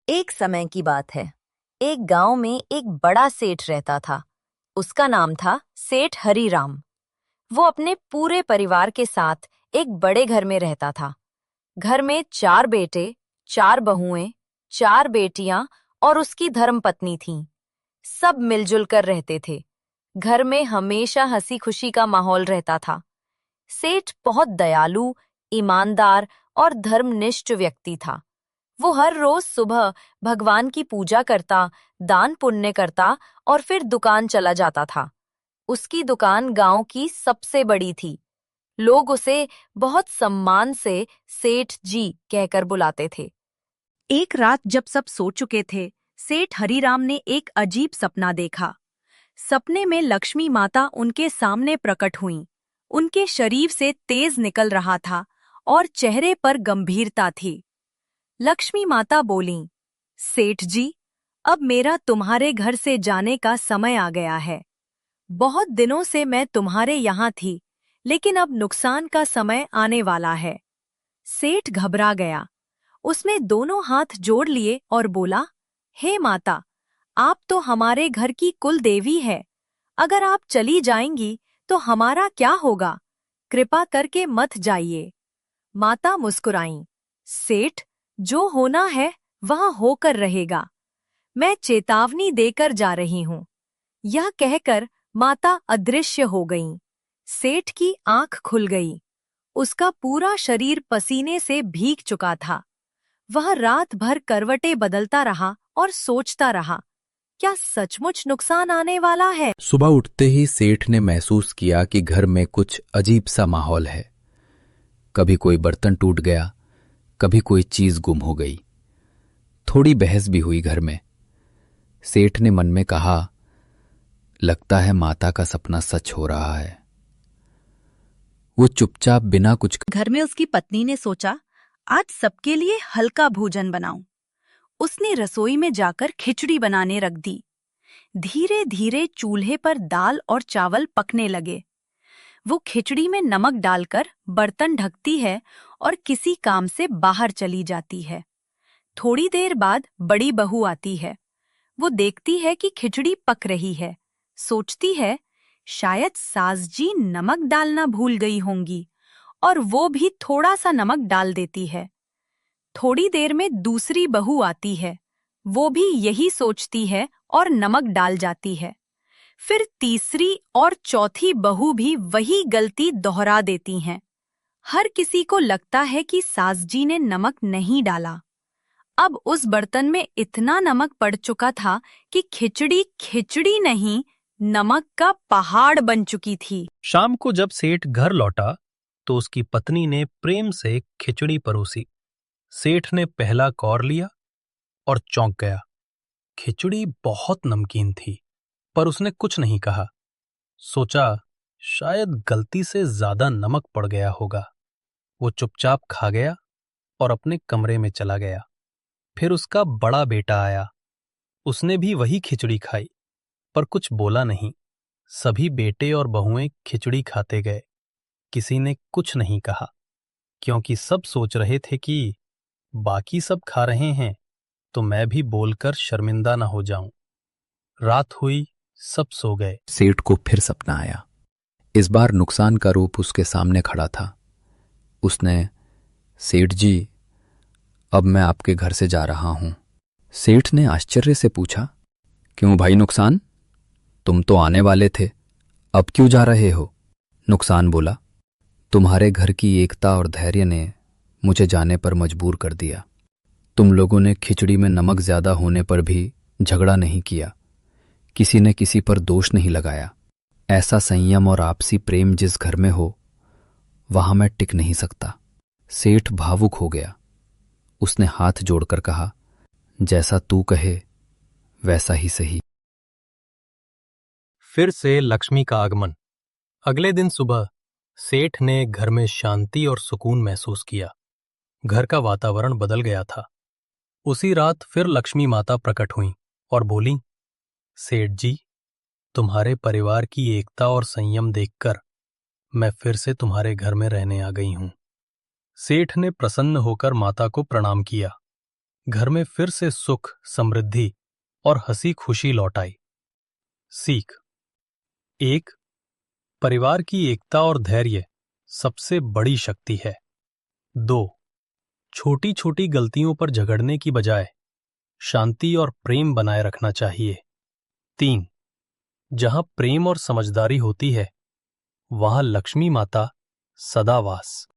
एक समय की बात है। एक गांव में एक बड़ा सेठ रहता था। उसका नाम था सेठ हरीराम। वो अपने पूरे परिवार के साथ एक बड़े घर में रहता था। घर में 4 बेटे, 4 बहुएं, 4 बेटियां और उसकी धर्मपत्नी थीं। सब मिलजुल कर रहते थे। घर में हमेशा हंसी खुशी का माहौल रहता था। सेठ बहुत दयालु, ईमानदार और धर्मनिष्ठ व्यक्ति था। वो हर रोज सुबह भगवान की पूजा करता, दान पुण्य करता और फिर दुकान चला जाता था। उसकी दुकान गांव की सबसे बड़ी थी। लोग उसे बहुत सम्मान से सेठ जी कहकर बुलाते थे। एक रात जब सब सो चुके थे, सेठ हरीराम ने एक अजीब सपना देखा। सपने में लक्ष्मी माता उनके सामने प्रकट हुईं। उनके शरीर से तेज निकल रहा था और चेहरे पर गंभीरता थी। लक्ष्मी माता बोलीं, सेठ जी, अब मेरा तुम्हारे घर से जाने का समय आ गया है। बहुत दिनों से मैं तुम्हारे यहाँ थी, लेकिन अब नुकसान का समय आने वाला है। सेठ घबरा गया। उसने दोनों हाथ जोड़ लिए और बोला, हे माता, आप तो हमारे घर की कुल देवी है। अगर आप चली जाएंगी तो हमारा क्या होगा? कृपा करके मत जाइए। माता मुस्कुराईं, सेठ, जो होना है वह होकर रहेगा। मैं चेतावनी देकर जा रही हूँ। यह कहकर माता अदृश्य हो गईं। सेठ की आंख खुल गई। उसका पूरा शरीर पसीने से भीग चुका था। वह रात भर करवटें बदलता रहा और सोचता रहा, क्या सचमुच नुकसान आने वाला है? सुबह उठते ही सेठ ने महसूस किया कि घर में कुछ अजीब सा माहौल है। कभी कोई बर्तन टूट गया, कभी कोई चीज गुम हो गई। थोड़ी बहस भी हुई घर में। सेठ ने मन में कहा, लगता है माता का सपना सच हो रहा है। वो चुपचाप बिना कुछ घर में उसकी पत्नी ने सोचा, आज सबके लिए हल्का भोजन बनाऊं। उसने रसोई में जाकर खिचड़ी बनाने रख दी। धीरे धीरे चूल्हे पर दाल और चावल पकने लगे। वो खिचड़ी में नमक डालकर बर्तन ढकती है और किसी काम से बाहर चली जाती है। थोड़ी देर बाद बड़ी बहू आती है। वो देखती है कि खिचड़ी पक रही है। सोचती है, शायद सास जी नमक डालना भूल गई होंगी, और वो भी थोड़ा सा नमक डाल देती है। थोड़ी देर में दूसरी बहू आती है। वो भी यही सोचती है और नमक डाल जाती है। फिर तीसरी और चौथी बहू भी वही गलती दोहरा देती हैं। हर किसी को लगता है कि सास जी ने नमक नहीं डाला। अब उस बर्तन में इतना नमक पड़ चुका था कि खिचड़ी खिचड़ी नहीं, नमक का पहाड़ बन चुकी थी। शाम को जब सेठ घर लौटा तो उसकी पत्नी ने प्रेम से खिचड़ी परोसी। सेठ ने पहला कौर लिया और चौंक गया। खिचड़ी बहुत नमकीन थी, पर उसने कुछ नहीं कहा। सोचा, शायद गलती से ज्यादा नमक पड़ गया होगा। वो चुपचाप खा गया और अपने कमरे में चला गया। फिर उसका बड़ा बेटा आया। उसने भी वही खिचड़ी खाई, पर कुछ बोला नहीं। सभी बेटे और बहुएं खिचड़ी खाते गए। किसी ने कुछ नहीं कहा, क्योंकि सब सोच रहे थे कि बाकी सब खा रहे हैं तो मैं भी बोलकर शर्मिंदा न हो जाऊं। रात हुई, सब सो गए। सेठ को फिर सपना आया। इस बार नुकसान का रूप उसके सामने खड़ा था। उसने, सेठ जी, अब मैं आपके घर से जा रहा हूं। सेठ ने आश्चर्य से पूछा, क्यों भाई नुकसान? तुम तो आने वाले थे, अब क्यों जा रहे हो? नुकसान बोला, तुम्हारे घर की एकता और धैर्य ने मुझे जाने पर मजबूर कर दिया। तुम लोगों ने खिचड़ी में नमक ज्यादा होने पर भी झगड़ा नहीं किया, किसी ने किसी पर दोष नहीं लगाया। ऐसा संयम और आपसी प्रेम जिस घर में हो, वहां मैं टिक नहीं सकता। सेठ भावुक हो गया। उसने हाथ जोड़कर कहा, जैसा तू कहे वैसा ही सही। फिर से लक्ष्मी का आगमन। अगले दिन सुबह सेठ ने घर में शांति और सुकून महसूस किया। घर का वातावरण बदल गया था। उसी रात फिर लक्ष्मी माता प्रकट हुईं और बोलीं, सेठ जी, तुम्हारे परिवार की एकता और संयम देखकर मैं फिर से तुम्हारे घर में रहने आ गई हूं। सेठ ने प्रसन्न होकर माता को प्रणाम किया। घर में फिर से सुख, समृद्धि और हंसी खुशी लौट आई। सीख 1. परिवार की एकता और धैर्य सबसे बड़ी शक्ति है। 2. छोटी छोटी गलतियों पर झगड़ने की बजाय शांति और प्रेम बनाए रखना चाहिए। 3. जहां प्रेम और समझदारी होती है वहां लक्ष्मी माता सदा वास।